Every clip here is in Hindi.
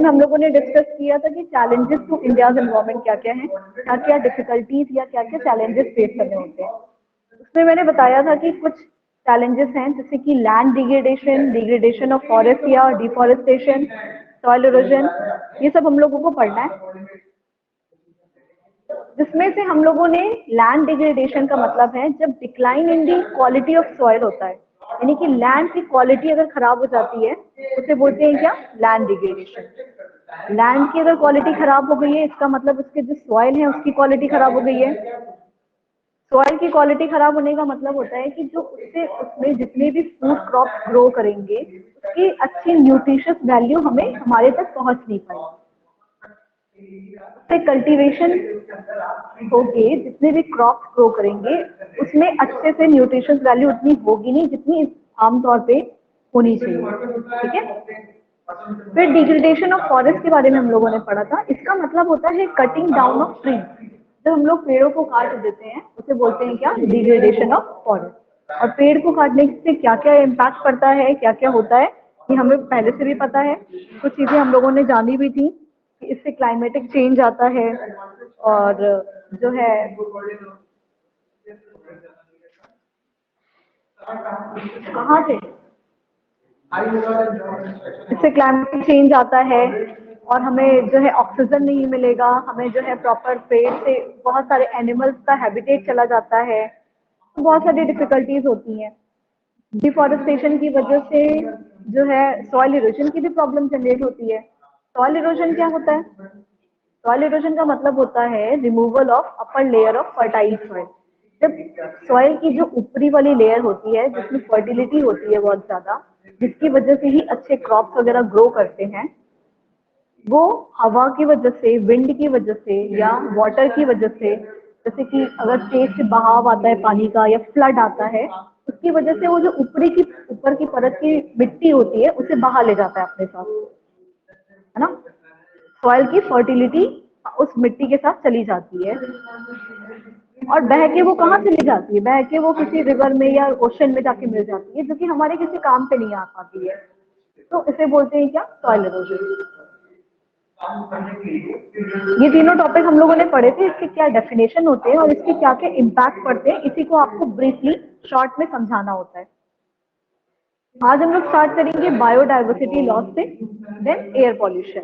हम लोगों ने डिस्कस किया था कि चैलेंजेस टू इंडियाज एनवायरमेंट क्या क्या है, क्या क्या डिफिकल्टीज या क्या क्या चैलेंजेस फेस करने होते हैं। उसमें मैंने बताया था कि कुछ चैलेंजेस हैं जैसे कि land degradation, degradation of forest या डिफॉरेस्टेशन, सॉइल इरोजन, ये सब हम लोगों को पढ़ना है। जिसमें से हम लोगों ने लैंड डिग्रेडेशन का मतलब है जब decline in the quality of soil होता है, यानी कि लैंड की क्वालिटी अगर खराब हो जाती है उसे बोलते हैं क्या, लैंड डिग्रेडेशन। लैंड की अगर क्वालिटी खराब हो गई है इसका मतलब उसके जो सॉइल है उसकी क्वालिटी खराब हो गई है। सॉइल की क्वालिटी खराब होने का मतलब होता है कि जो उससे उसमें जितने भी फूड क्रॉप ग्रो करेंगे उसकी अच्छी न्यूट्रिशियस वैल्यू हमें हमारे तक पहुंच नहीं पाएगी। कल्टीवेशन होके जितने भी क्रॉप ग्रो करेंगे उसमें अच्छे से न्यूट्रिशियस वैल्यू उतनी होगी नहीं जितनी आमतौर पे होनी चाहिए। ठीक है। फिर डिग्रेडेशन ऑफ फॉरेस्ट के बारे में हम लोगों ने पढ़ा था। इसका मतलब होता है कटिंग डाउन ऑफ ट्री। जब हम लोग पेड़ों को काट देते हैं उसे बोलते हैं क्या, डिग्रेडेशन ऑफ फॉरेस्ट। और पेड़ को काटने से क्या क्या इम्पैक्ट पड़ता है, क्या क्या होता है, ये हमें पहले से भी पता है। कुछ चीजें हम लोगों ने जानी भी थी कि इससे क्लाइमेटिक चेंज आता है और जो है कहाँ थे, इससे क्लाइमेटिक चेंज आता है और हमें जो है ऑक्सीजन नहीं मिलेगा, हमें जो है प्रॉपर पेड़ से बहुत सारे एनिमल्स का हैबिटेट चला जाता है, तो बहुत सारी डिफिकल्टीज होती हैं। डिफॉरेस्टेशन की वजह से जो है सॉइल इरोजन की भी प्रॉब्लम जनरेट होती है। सॉइल इरोजन क्या होता है? सॉइल इरोजन का मतलब होता है removal of upper layer of fertile soil. जब सॉइल की जो ऊपरी वाली लेयर होती है जिसमें फर्टिलिटी होती है बहुत ज्यादा, जिसकी वजह से ही अच्छे क्रॉप्स वगैरह ग्रो करते हैं, वो हवा की वजह से, विंड की वजह से या वाटर की वजह से, जैसे कि अगर तेज से बहाव आता है पानी का या फ्लड आता है, उसकी वजह से वो जो ऊपर की परत की मिट्टी होती है उसे बहा ले जाता है अपने साथ, है ना। सॉइल की फर्टिलिटी उस मिट्टी के साथ चली जाती है और बह के वो कहाँ चली जाती है, बह के वो किसी रिवर में या ओशन में जाके मिल जाती है जो कि हमारे किसी काम पे नहीं आ पाती है। तो इसे बोलते हैं क्या, सॉइल इरोजन। ये तीनों टॉपिक हम लोगों ने पढ़े थे, इसके क्या डेफिनेशन होते हैं और इसके क्या क्या इम्पैक्ट पड़ते हैं, इसी को आपको ब्रीफली शॉर्ट में समझाना होता है। आज हम लोग स्टार्ट करेंगे बायोडाइवर्सिटी लॉस से, then air pollution.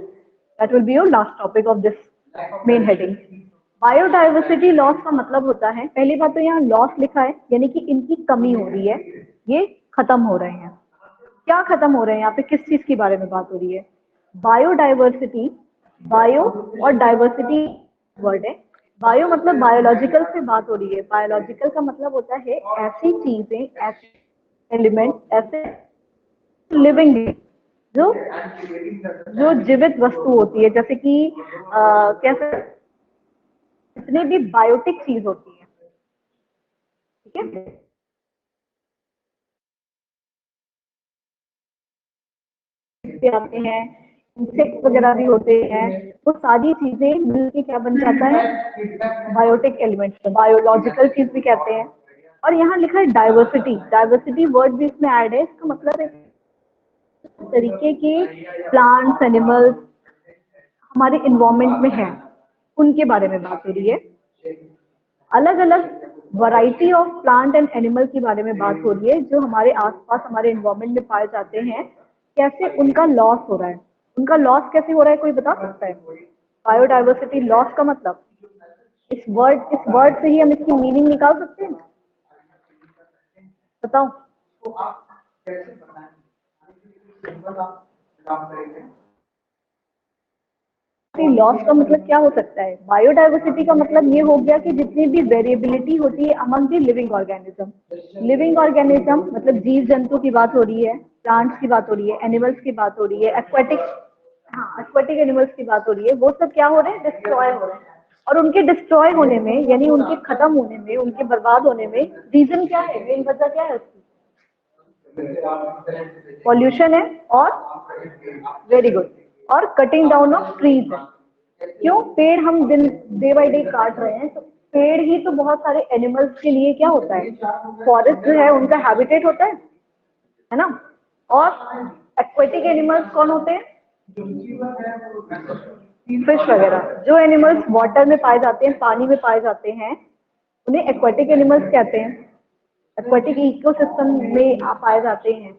That will be your last topic of this main heading. Biodiversity loss का मतलब होता है, पहली बात तो यहाँ लॉस लिखा है यानी कि इनकी कमी हो रही है, ये खत्म हो रहे हैं। क्या खत्म हो रहे हैं, यहाँ पे किस चीज के बारे में बात हो रही है? बायोडाइवर्सिटी, बायो और डाइवर्सिटी वर्ड है। बायो मतलब बायोलॉजिकल से बात हो रही है। बायोलॉजिकल का मतलब होता है ऐसी चीजें, ऐसे एलिमेंट, ऐसे लिविंग जो जो जीवित वस्तु होती है, जैसे कि कैसे जितनी भी बायोटिक चीज होती है, ठीक है, आते हैं, इंसेक्ट वगैरह भी होते हैं, वो सारी चीजें मिलके क्या बन जाता है, बायोटिक एलिमेंट्स, बायोलॉजिकल चीज भी कहते हैं। और यहाँ लिखा है डाइवर्सिटी, डाइवर्सिटी वर्ड भी इसमें ऐड है। इसका मतलब है तरीके के प्लांट्स, एनिमल्स हमारे इन्वायरमेंट में हैं, उनके बारे में बात हो रही है। अलग अलग variety of plant and animal के बारे में बात हो रही है जो हमारे आसपास हमारे इन्वायरमेंट में पाए जाते हैं। कैसे उनका लॉस हो रहा है, उनका लॉस कैसे हो रहा है, कोई बता सकता है? बायोडाइवर्सिटी लॉस का मतलब, इस वर्ड से ही हम इसकी मीनिंग निकाल सकते हैं, बताओ। लॉस का मतलब क्या हो सकता है? बायोडाइवर्सिटी का मतलब ये हो गया कि जितनी भी वेरिएबिलिटी होती है among the living organism. Living organism मतलब जीव जंतु की बात हो रही है, प्लांट्स की बात हो रही है, एनिमल्स की बात हो रही है, एक्वाटिक, हाँ एक्वाटिक एनिमल्स की बात हो रही है। वो सब क्या हो रहे हैं, डिस्ट्रॉय हो रहे हैं। और उनके डिस्ट्रॉय होने में यानी उनके खत्म होने में, उनके बर्बाद होने में रीजन क्या है, मेन वजह क्या है उसकी? पॉल्यूशन है और वेरी गुड, और कटिंग डाउन ऑफ ट्रीज है। क्यों? पेड़ हम दिन डे बाई डे काट रहे हैं, तो पेड़ ही तो बहुत सारे एनिमल्स के लिए क्या होता है, फॉरेस्ट जो है उनका हैबिटेट होता है ना। और एक्वेटिक एनिमल्स कौन होते हैं? फिश वगैरह, जो एनिमल्स वाटर में पाए जाते हैं, पानी में पाए जाते हैं, उन्हें एक्वाटिक एनिमल्स कहते हैं। एक्वाटिक इकोसिस्टम में आप पाए जाते हैं।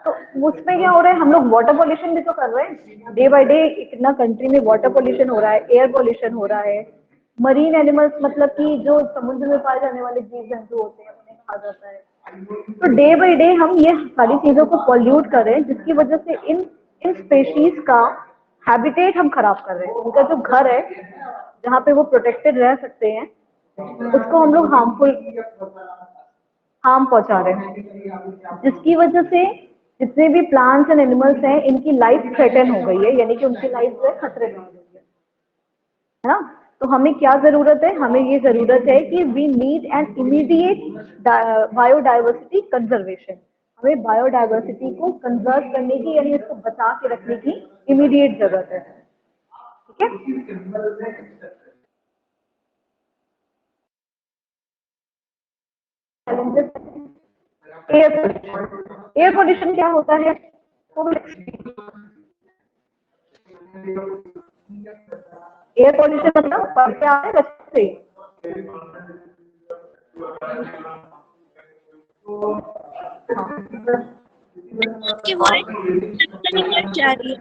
तो उसमें क्या हो रहा है, हम लोग वाटर पोल्यूशन भी तो कर रहे हैं। डे बाय डे कितना कंट्री में वाटर पोल्यूशन हो रहा है, एयर पोल्यूशन हो रहा है। मरीन एनिमल्स मतलब कि जो समुद्र में पाए जाने वाले जीव जंतु होते हैं उन्हें कहा जाता है। तो डे बाय डे हम ये सारी चीजों को पॉल्यूट कर रहे हैं, जिसकी वजह से इन इन स्पेशीज का हैबिटेट हम खराब कर रहे हैं। उनका जो घर है जहाँ पे वो प्रोटेक्टेड रह सकते हैं, उसको हम लोग हार्म पहुंचा रहे हैं, जिसकी वजह से जितने भी प्लांट्स एंड एनिमल्स हैं इनकी लाइफ थ्रेटन हो गई है, यानी कि उनकी लाइफ जो है खतरे में आ गई है ना। तो हमें क्या जरूरत है, हमें ये जरूरत है कि we need an immediate biodiversity conservation. हमें बायोडाइवर्सिटी को कंजर्व करने की, यानी इसको बचा के रखने की इमीडिएट जरूरत है। ठीक है। एयर पोल्यूशन क्या होता है? एयर पोल्यूशन मतलब क्या है से आपकी वॉइस कट जा रही है।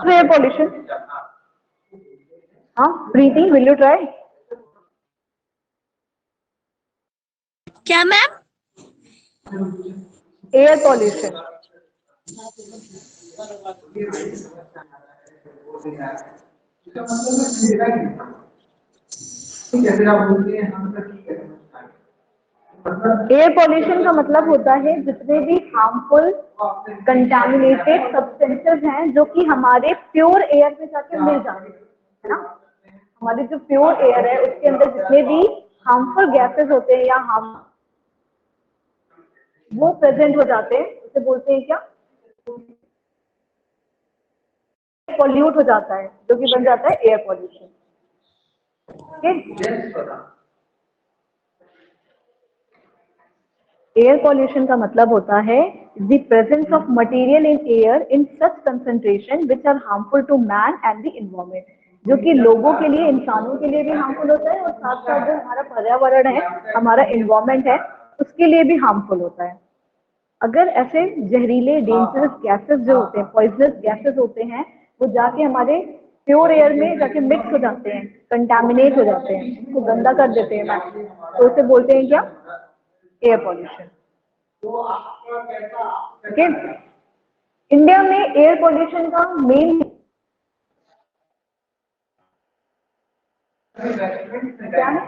एयर पोल्यूशन, हाँ प्रीति विल यू ट्राई? क्या ma'am? Air pollution air pollution का मतलब होता है जितने भी हार्मफुल कंटामिनेटेड सब्सटेंसेस हैं जो कि हमारे प्योर एयर में जाके मिल जाते हैं, है ना। हमारी जो प्योर एयर है उसके अंदर जितने भी हार्मफुल गैसेस होते हैं या हार्म वो प्रेजेंट हो जाते हैं, उसे बोलते हैं क्या, पॉल्यूट हो जाता है, जो कि बन जाता है एयर पॉल्यूशन। एयर पॉल्यूशन का मतलब होता है the presence of material in air in such concentration which are harmful to man and the environment, जो कि लोगों के लिए, इंसानों के लिए भी हार्मफुल होता है और साथ साथ जो हमारा पर्यावरण है, हमारा इन्वायरमेंट है, उसके लिए भी हार्मफुल होता है। अगर ऐसे जहरीले डेंजरस गैसेस जो होते हैं, पॉइजनस गैसेस होते हैं, वो जाके हमारे प्योर एयर में जाके मिक्स हो जाते हैं, कंटामिनेट हो जाते हैं, उसको गंदा कर देते हैं, तो उसे बोलते हैं क्या, एयर पॉल्यूशन। ओके, इंडिया में एयर पॉल्यूशन का मेन क्या है,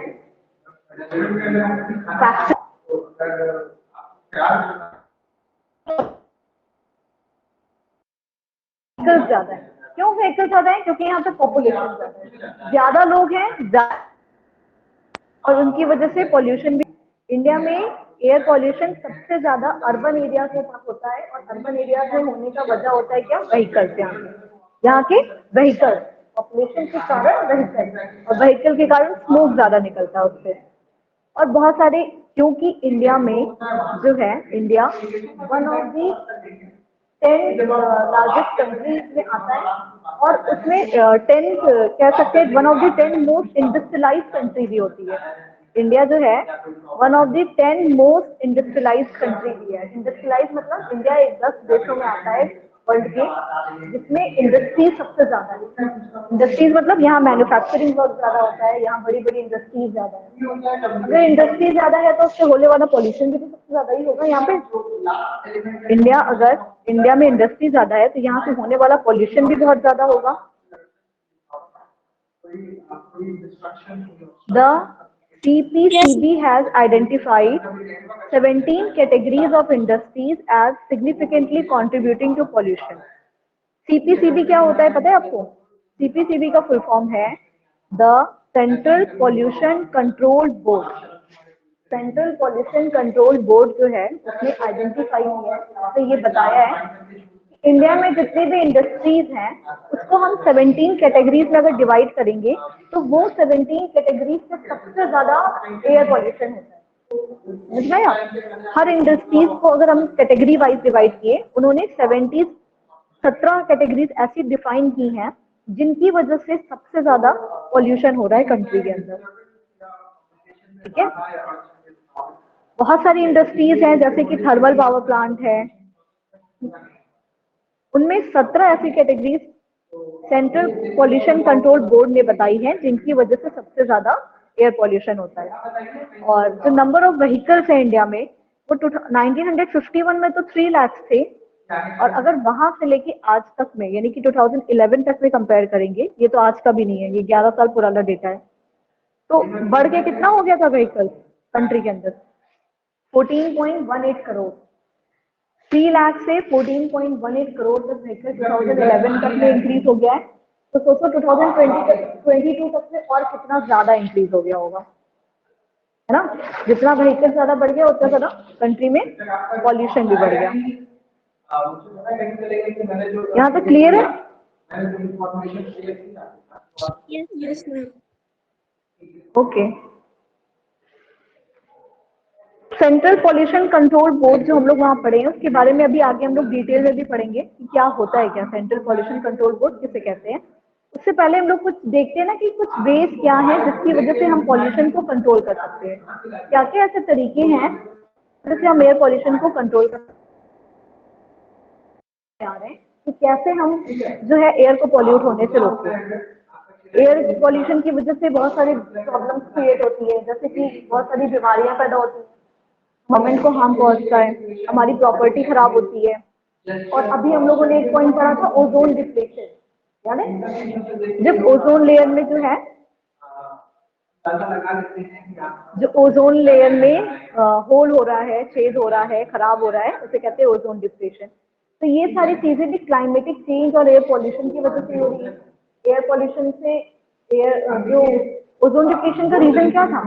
व्हीकल्स ज्यादा है। क्यों व्हीकल्स ज्यादा है? क्योंकि यहाँ पे पॉपुलेशन ज्यादा है, ज्यादा लोग हैं और उनकी वजह से पॉल्यूशन भी। इंडिया में एयर पॉल्यूशन सबसे ज्यादा अर्बन एरिया के पास होता है, और अर्बन एरिया में होने का वजह होता है क्या, व्हीकल्स। यहाँ के व्हीकल पॉपुलेशन के कारण व्हीकल, और व्हीकल के कारण स्मोक ज्यादा निकलता है उससे, और बहुत सारे, क्योंकि इंडिया में जो है, India one of the 10 largest countries में आता है, और उसमें 10 कह सकते हैं one of the 10 most industrialise country भी होती है। इंडिया जो है one of the 10 most industrialise country भी है। इंडस्ट्रियलाइज मतलब इंडिया एक 10 देशों में आता है वर्ल्ड के जिसमें इंडस्ट्रीज सबसे ज्यादा है। इंडस्ट्रीज मतलब यहाँ मैन्युफैक्चरिंग बहुत ज्यादा होता है, यहाँ बड़ी बड़ी इंडस्ट्रीज ज्यादा है। अगर इंडस्ट्री ज्यादा है तो उससे होने वाला पॉल्यूशन भी तो सबसे ज्यादा ही होगा यहाँ पे। अगर इंडिया में इंडस्ट्री ज्यादा है तो यहाँ से होने वाला पॉल्यूशन भी बहुत ज्यादा होगा। The CPCB has identified 17 categories of industries as significantly contributing to pollution. CPCB क्या होता है पता है आपको? CPCB का फुल फॉर्म है the central pollution control board. Central pollution control board जो है उसने आइडेंटिफाई किया है, उसने ये बताया है इंडिया में जितनी भी इंडस्ट्रीज हैं उसको हम 17 कैटेगरीज में अगर डिवाइड करेंगे तो वो 17 कैटेगरीज से सबसे ज्यादा एयर पॉल्यूशन होता है। समझ गए आप? हर इंडस्ट्रीज को अगर हम कैटेगरी वाइज डिवाइड किए, उन्होंने 17 कैटेगरीज ऐसी डिफाइन की हैं जिनकी वजह से सबसे ज्यादा पॉल्यूशन हो रहा है कंट्री के अंदर। ठीक है, बहुत सारी इंडस्ट्रीज हैं जैसे कि थर्मल पावर प्लांट है, उनमें 17 ऐसी categories central pollution control board ने बताई है जिनकी वजह से सबसे ज्यादा एयर पॉल्यूशन होता है। और जो नंबर ऑफ व्हीकल्स है इंडिया में, वो 1951 में तो 3 लाख थे, और अगर वहां से लेके आज तक में यानी कि 2011 तक में कंपेयर करेंगे, ये तो आज का भी नहीं है, ये 11 साल पुराना डेटा है, तो बढ़ के कितना हो गया था व्हीकल कंट्री के अंदर? 14.18 करोड़। 3 लाख से 14.18 करोड़ तक व्हीकल 2011 तक में इंक्रीज हो गया है। तो सोचो 2022 तक में और कितना ज्यादा इंक्रीज हो गया होगा, है ना? जितना व्हीकल ज्यादा बढ़ गया उतना ज्यादा कंट्री में पॉल्यूशन भी बढ़ गया। यहाँ तक क्लियर है? Yes, ma'am. Okay. Central pollution control board जो हम लोग वहाँ पढ़े हैं, उसके बारे में अभी आगे हम लोग डिटेल में भी पढ़ेंगे कि क्या होता है, क्या सेंट्रल पॉल्यूशन कंट्रोल बोर्ड किसे कहते हैं। उससे पहले हम लोग कुछ देखते हैं ना कि कुछ वेज क्या है जिसकी वजह से हम पॉल्यूशन को कंट्रोल कर सकते हैं। क्या क्या ऐसे तरीके हैं जिससे हम एयर पॉल्यूशन को कंट्रोल कर रहे हैं, कि कैसे हम जो है एयर को पॉल्यूट होने से रोकें। एयर पॉल्यूशन की वजह से बहुत सारी प्रॉब्लम्स क्रिएट होती है, जैसे कि बहुत सारी बीमारियां पैदा होती हैं, गवर्नमेंट को हार्म पहुंचता है, हमारी प्रॉपर्टी खराब होती है। और अभी हम लोगों ने एक पॉइंट पढ़ा था, ओजोन डिप्लेशन, याद है? जब ओजोन लेयर में जो है, जो ओजोन लेयर में होल हो रहा है, छेद हो रहा है, खराब हो रहा है, उसे कहते हैं ओजोन डिप्लेशन। तो ये सारी चीजें भी क्लाइमेटिक चेंज और एयर पॉल्यूशन की वजह से हो रही है। एयर पॉल्यूशन से एयर जो ओजोन डिप्लेशन का रीजन क्या था?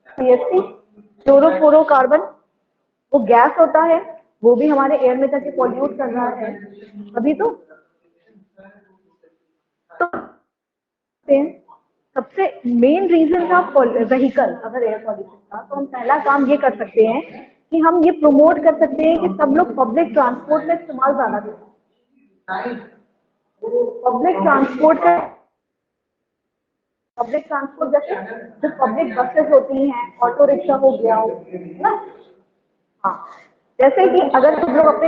सीएफसी, क्लोरोफ्लोरोकार्बन, वो गैस होता है, वो भी हमारे एयर में जाके पॉल्यूट कर रहा है। अभी तो सबसे मेन रीजन था व्हीकल। अगर एयर पॉल्यूशन था तो हम पहला काम ये कर सकते हैं कि हम ये प्रमोट कर सकते हैं कि सब लोग पब्लिक ट्रांसपोर्ट का इस्तेमाल ज्यादा करें। पब्लिक ट्रांसपोर्ट जैसे जो पब्लिक बसेस होती हैं, ऑटो रिक्शा हो गया हो, है ना? हाँ, जैसे कि अगर सब लोग अपने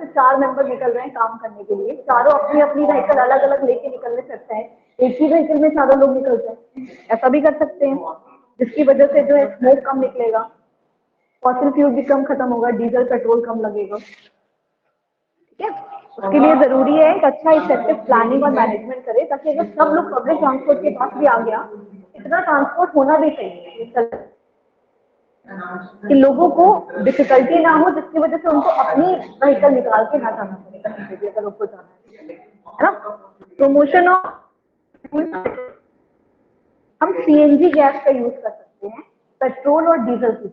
4 मेंबर निकल रहे हैं काम करने के लिए, चारों अपनी अपनी व्हीकल अलग अलग लेके निकलने सकते हैं, एक ही व्हीकल में चारों लोग निकल जाए, ऐसा भी कर सकते हैं, जिसकी वजह से जो है स्मोक कम निकलेगा, फॉसिल फ्यूल भी कम खत्म होगा, डीजल पेट्रोल कम लगेगा। ठीक है, उसके लिए जरूरी है एक अच्छा इफेक्टिव प्लानिंग और मैनेजमेंट करे, ताकि अगर सब लोग पब्लिक ट्रांसपोर्ट के पास भी आ गया, इतना ट्रांसपोर्ट होना भी चाहिए कि लोगों को डिफिकल्टी ना हो, जिसकी वजह से उनको अपनी व्हीकल निकाल के ना जाना पड़े कहीं पे भी, अगर उनको जाना है ना। प्रमोशन ऑफ, हम सीएनजी गैस का यूज कर सकते हैं पेट्रोल और डीजल से।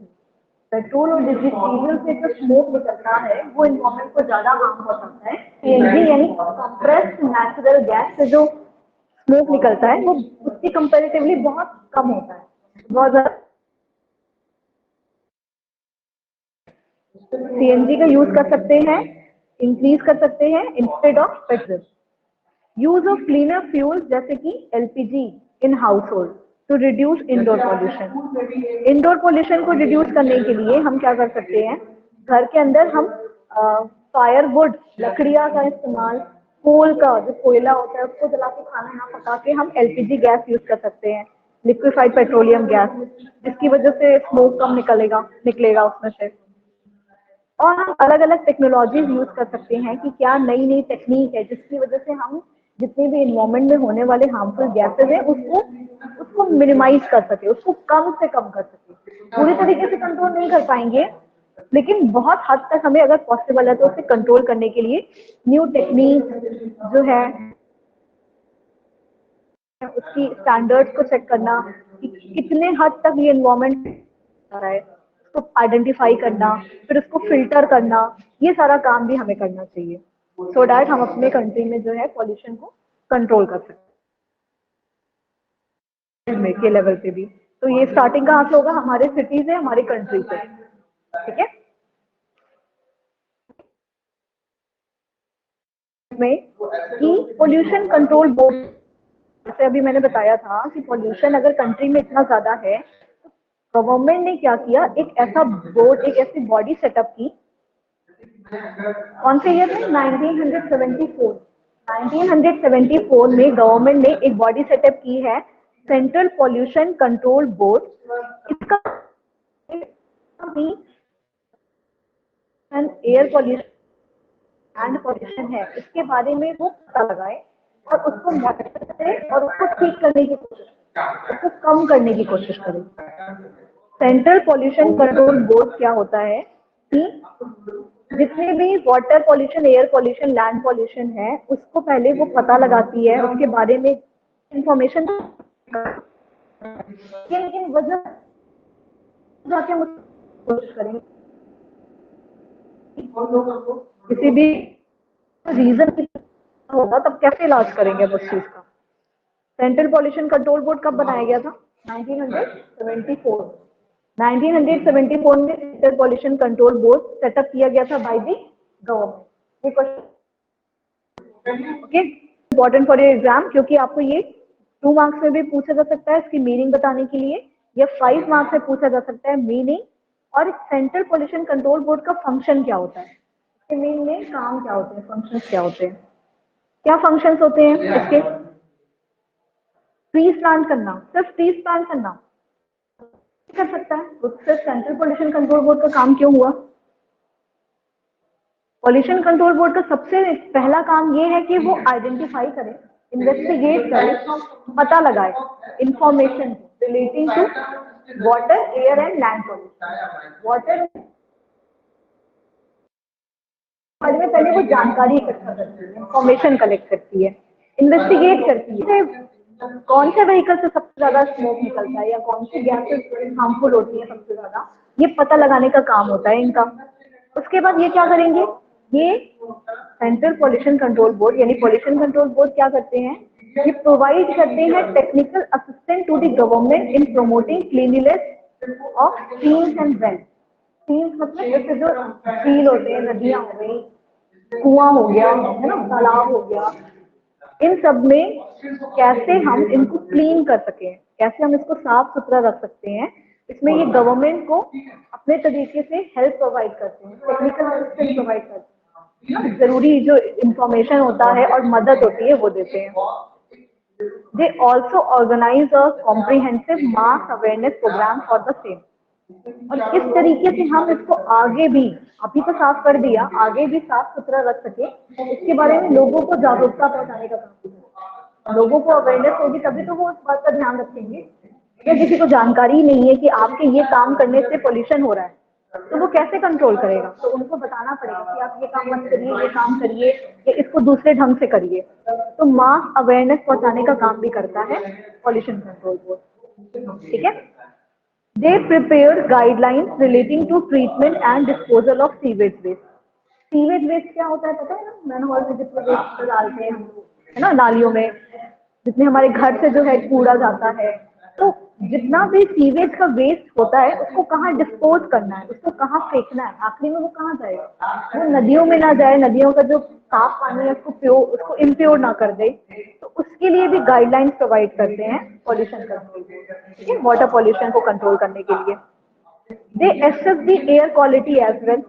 पेट्रोल और डीजल से जो स्मोक निकलता है वो इन्वायरमेंट को ज्यादा हार्म पहुंचाता है। सीएनजी यानी कंप्रेस्ड नेचुरल गैस से जो स्मोक निकलता है वो उसकी कंपेरेटिवली बहुत कम होता है, बहुत ज्यादा। सीएनजी का यूज कर सकते हैं, इंक्रीज कर सकते हैं instead of petrol. Use of cleaner fuels जैसे कि LPG in household to reduce indoor pollution. Indoor pollution को रिड्यूस करने के लिए हम क्या कर सकते हैं, घर के अंदर हम फायरवुड, लकड़ियां का इस्तेमाल, कोल का जो कोयला होता है उसको जला के खाना ना पका के हम एलपीजी गैस यूज कर सकते हैं, लिक्विफाइड पेट्रोलियम गैस, जिसकी वजह से स्मोक कम निकलेगा उसमें से। और हम अलग अलग टेक्नोलॉजीज यूज कर सकते हैं कि क्या नई नई टेक्निक है जिसकी वजह से हम जितने भी इन्वायरमेंट में होने वाले हार्मफुल गैसेज हैं उसको मिनिमाइज कर सके, उसको कम से कम कर सके। पूरी तरीके से कंट्रोल नहीं कर पाएंगे, लेकिन बहुत हद तक हमें अगर पॉसिबल है तो उसे कंट्रोल करने के लिए न्यू टेक्निक जो है उसकी स्टैंडर्ड्स को चेक करना कि कितने हद तक ये इन्वायरमेंट आ रहा है, उसको आइडेंटिफाई करना, फिर उसको फिल्टर करना, ये सारा काम भी हमें करना चाहिए। सो डैट हम अपने कंट्री में जो है पॉल्यूशन को कंट्रोल कर सकते हैं के लेवल पे भी। तो ये स्टार्टिंग कहाँ से होगा, हमारे सिटीज है, हमारी कंट्री से, ठीक है। में कि पोल्यूशन कंट्रोल बोर्ड, जैसे अभी मैंने बताया था कि पोल्यूशन अगर कंट्री में इतना ज्यादा है, तो गवर्नमेंट ने क्या किया, एक ऐसा बोर्ड, एक ऐसी बॉडी सेटअप की। कौन से ईयर में, 1974। 1974 में गवर्नमेंट ने एक बॉडी सेटअप की है, सेंट्रल पोल्यूशन कंट्रोल बोर्ड। इसका भी एयर पोल्यूशन एंड पोल्यूशन है, इसके बारे में वो पता लगाए और उसको मॉनिटर करे और उसको ठीक करने की कोशिश करे, उसको कम करने की कोशिश करे। सेंट्रल पोल्यूशन कंट्रोल बोर्ड क्या होता है कि जितने भी water pollution, air pollution, land pollution है, उसको पहले वो पता लगाती है, उसके बारे में इंफॉर्मेशन किन किन वजह जाके हम कोशिश करेंगे, किसी भी रीजन होगा तब कैसे इलाज करेंगे उस चीज का। सेंट्रल पॉल्यूशन कंट्रोल बोर्ड कब बनाया गया था, 1974। 1974 में central pollution control board setup किया गया था by the government. Okay, important for your exam, क्योंकि आपको ये 2 मार्क्स में भी पूछा जा सकता है इसकी मीनिंग बताने के लिए, या 5 मार्क्स में पूछा जा सकता है मीनिंग और सेंट्रल पॉल्यूशन कंट्रोल बोर्ड का फंक्शन क्या होता है, इसके मेन काम क्या होते हैं, फंक्शंस क्या होते हैं, क्या फंक्शंस होते हैं इसके। ट्रीज प्लांट करना, सिर्फ ट्रीज प्लांट करना कर सकता है, तो सिर्फ सेंट्रल पॉल्यूशन कंट्रोल बोर्ड का काम क्यों हुआ। पॉल्यूशन कंट्रोल बोर्ड का सबसे पहला काम ये है कि वो आइडेंटिफाई करे, इन्वेस्टिगेट करे, पता लगाए information relating to water, air and land pollution. Water बारे में पहले वो जानकारी इकट्ठा करती है, इंफॉर्मेशन कलेक्ट करती है, इन्वेस्टिगेट करती है कौन से व्हीकल से सबसे ज्यादा स्मोक निकलता है या कौन सी गैसेस हार्मफुल होती है सबसे ज्यादा, ये पता लगाने का काम होता है इनका। उसके बाद ये क्या करेंगे, ये सेंट्रल पॉल्यूशन कंट्रोल बोर्ड यानी पॉल्यूशन कंट्रोल बोर्ड क्या करते हैं, ये प्रोवाइड करते हैं technical assistant to the government in promoting cleanliness of streams and wells. Streams मतलब जैसे जो झील होते हैं, नदियां हो गई, कुआं हो गया, है ना, तालाब हो गया, इन सब में कैसे हम इनको क्लीन कर सकें, कैसे हम इसको साफ सुथरा रख सकते हैं, इसमें ये गवर्नमेंट को अपने तरीके से हेल्प प्रोवाइड करते हैं, टेक्निकल असिस्टेंस प्रोवाइड करते हैं, जरूरी जो इंफॉर्मेशन होता है और मदद होती है वो देते हैं। They also organise a comprehensive mass awareness programme for the same. और किस तरीके से हम इसको आगे भी, अभी तो साफ कर दिया, आगे भी साफ सुथरा रख सके, इसके बारे में लोगों को जागरूकता पहुंचाने का काम है। लोगों को अवेयरनेस होगी तभी तो वो इस बात का ध्यान रखेंगे। अगर किसी को जानकारी नहीं है कि आपके ये काम करने से पोल्यूशन हो रहा है, तो वो कैसे कंट्रोल करेगा, तो उनको बताना पड़ेगा कि आप ये काम मत करिए, ये काम करिए, या इसको दूसरे ढंग से करिए। तो मास अवेयरनेस पहुंचाने का काम भी करता है पॉल्यूशन कंट्रोल बोर्ड, ठीक है। They prepare guidelines relating to treatment and disposal of sewage waste. Sewage waste क्या होता है पता है ना, मैनहोल में जितने वेस्ट डालते हैं हम लोग, है ना, नालियों में, जितने हमारे घर से जो है कूड़ा जाता है, तो जितना भी सीवेज का वेस्ट होता है उसको कहाँ डिस्पोज करना है, उसको कहाँ फेंकना है, आखिरी में वो कहाँ जाएगा, वो नदियों में ना जाए, नदियों का जो साफ पानी है उसको प्योर, उसको इम्प्योर ना कर दे। तो उसके लिए भी गाइडलाइंस प्रोवाइड करते हैं पॉल्यूशन कंट्रोल, ठीक है, वाटर पॉल्यूशन को कंट्रोल करने के लिए। They assess the air quality as well.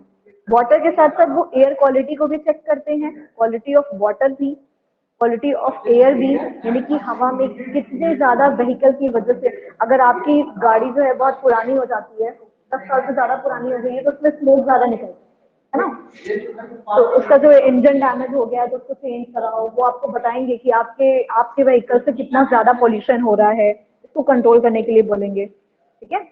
Water के साथ साथ वो एयर क्वालिटी को भी चेक करते हैं, क्वालिटी ऑफ वाटर भी, क्वालिटी ऑफ एयर भी, यानी कि हवा में कितने ज्यादा व्हीकल की वजह से, अगर आपकी गाड़ी जो है बहुत पुरानी हो जाती है, 10 साल से ज्यादा पुरानी हो गई है, तो उसमें स्मोक ज्यादा निकलता है ना, तो उसका जो इंजन डैमेज हो गया है तो उसको चेंज कराओ, वो आपको बताएंगे कि आपके आपके व्हीकल से कितना ज्यादा पॉल्यूशन हो रहा है, इसको कंट्रोल करने के लिए बोलेंगे, ठीक है।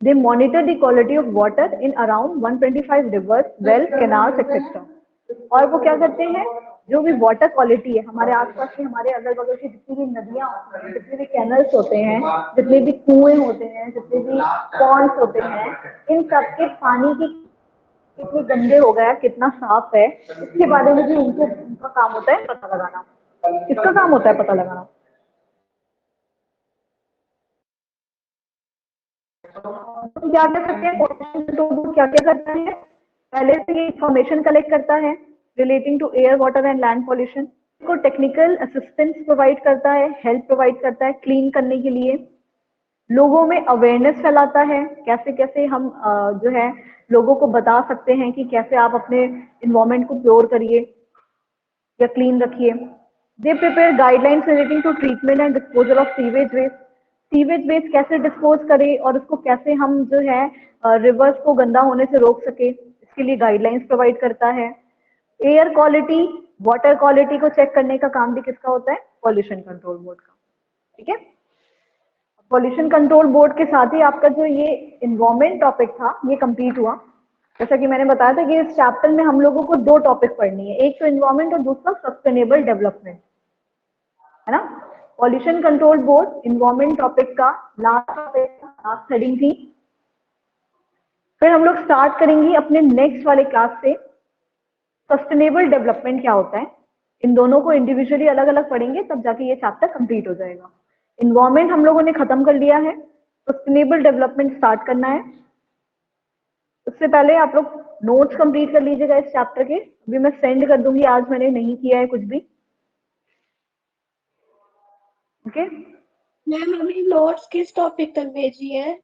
They monitor the quality of water in around 125 rivers, wells, canals, etc. और वो क्या करते हैं, जो भी वाटर क्वालिटी है हमारे आसपास की, हमारे अगल बगल की जितनी भी नदियां होती हैं, जितने भी कैनल्स होते हैं, जितने भी कुएं होते हैं, जितने भी पॉन्ड्स होते हैं, इन सब के पानी की कितने गंदे हो गया, कितना साफ है, इसके बारे में भी उनका काम होता है पता लगाना। किसका काम होता है पता लगाना? तो क्या कर सकते हैं, तो क्या क्या करता है, पहले से ये इंफॉर्मेशन कलेक्ट करता है relating to air water and land pollution, को टेक्निकल असिस्टेंस प्रोवाइड करता है, हेल्प प्रोवाइड करता है क्लीन करने के लिए, लोगों में अवेयरनेस फैलाता है, कैसे कैसे हम जो है लोगों को बता सकते हैं कि कैसे आप अपने इन्वायरमेंट को प्योर करिए या क्लीन रखिए। They prepare guidelines relating to treatment and disposal of sewage waste, sewage waste कैसे डिस्पोज करें और उसको कैसे हम जो है रिवर्स को गंदा होने से रोक सके, इसके लिए गाइडलाइंस प्रोवाइड करता है। एयर क्वालिटी, वाटर क्वालिटी को चेक करने का काम भी किसका होता है? पॉल्यूशन कंट्रोल बोर्ड का। ठीक है, पॉल्यूशन कंट्रोल बोर्ड के साथ ही आपका जो ये इन्वायरमेंट टॉपिक था ये कंप्लीट हुआ। जैसा कि मैंने बताया था कि इस चैप्टर में हम लोगों को दो टॉपिक पढ़नी है, एक तो इन्वायरमेंट और दूसरा सस्टेनेबल डेवलपमेंट, है ना। Pollution control board environment topic का लास्ट हेडिंग थी। फिर हम लोग स्टार्ट करेंगे अपने नेक्स्ट वाले क्लास से सस्टेनेबल डेवलपमेंट क्या होता है। इन दोनों को इंडिविजुअली अलग अलग पढ़ेंगे, तब जाके ये चैप्टर कंप्लीट हो जाएगा। इन्वायरमेंट हम लोगों ने खत्म कर लिया है, सस्टेनेबल डेवलपमेंट स्टार्ट करना है। उससे पहले आप लोग नोट्स कंप्लीट कर लीजिएगा इस चैप्टर के, अभी मैं सेंड कर दूंगी, आज मैंने नहीं किया है कुछ भी। ओके मैम हमें नोट्स किस टॉपिक तक भेजी है?